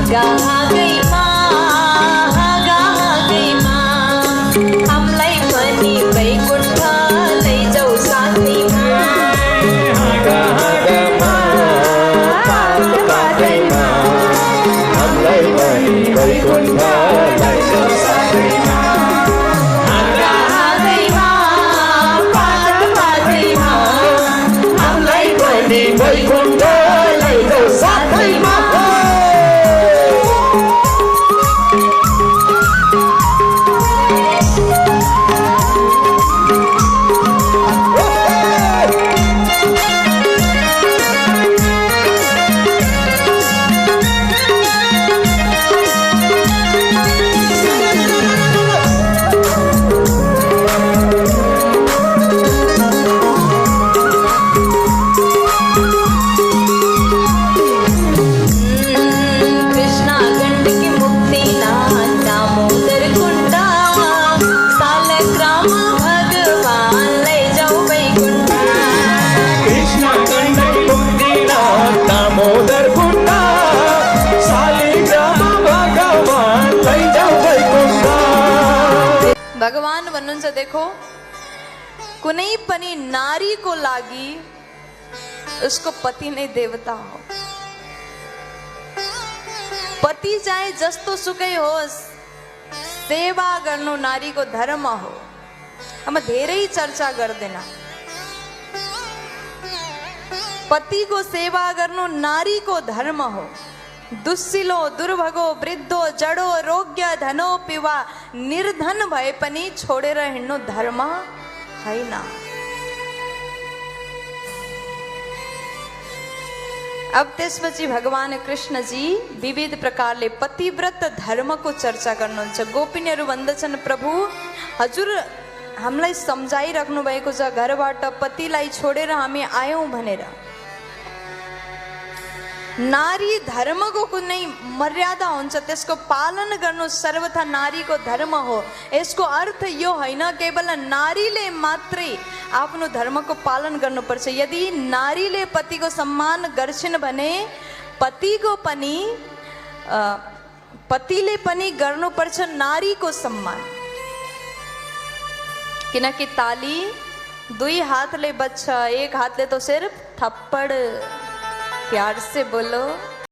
हागा हागै मा हमलाई पनि वैकुण्ठ लैजाऊ साथैमा हागा हागा मा पात पातैमा हमलाई पनि वैकुण्ठ लैजाऊ साथैमा हागा हागै मा पात पातैमा हमलाई पनि वैकुण्ठ लैजाऊ साथैमा भगवान भन्नुहुन्छ देखो कुनै पनि नारीको लागि उसको पति नै देवता हो। पति चाहे जस्तो सुकै होस् सेवा गर्नु नारीको धर्म हो। अब धेरै चर्चा गर्दैन। पतिको सेवा गर्नु नारीको धर्म हो। दुस्सिलो दुर्भगो वृद्धो जडो रोग्य धनो पिवा निर्धन भए पनि छोडेर हिँड्नु धर्म हैन। अब त्यसपछि भगवान कृष्ण जी विविध प्रकारले पतिव्रत धर्मको चर्चा गर्नुहुन्छ। गोपिनीहरू भन्दछन् प्रभु हजुर हामीलाई सम्झाइराख्नु भएको छ घरबाट पतिलाई छोडेर हामी आयौं भनेर। नारी धर्मको कुनै मर्यादा हुन्छ त्यसको पालन गर्नु सर्वथा नारीको धर्म हो। यसको अर्थ यो होइन केवल नारीले मात्रै आफ्नो धर्मको पालन गर्नुपर्छ। यदि नारीले पतिको सम्मान गर्छिन् भने पतिले पनि गर्नुपर्छ नारीको सम्मान। किनकि ताली दुई हातले बज्छ, एक हातले तो सिर्फ थप्पड़। प्यार से बोलो।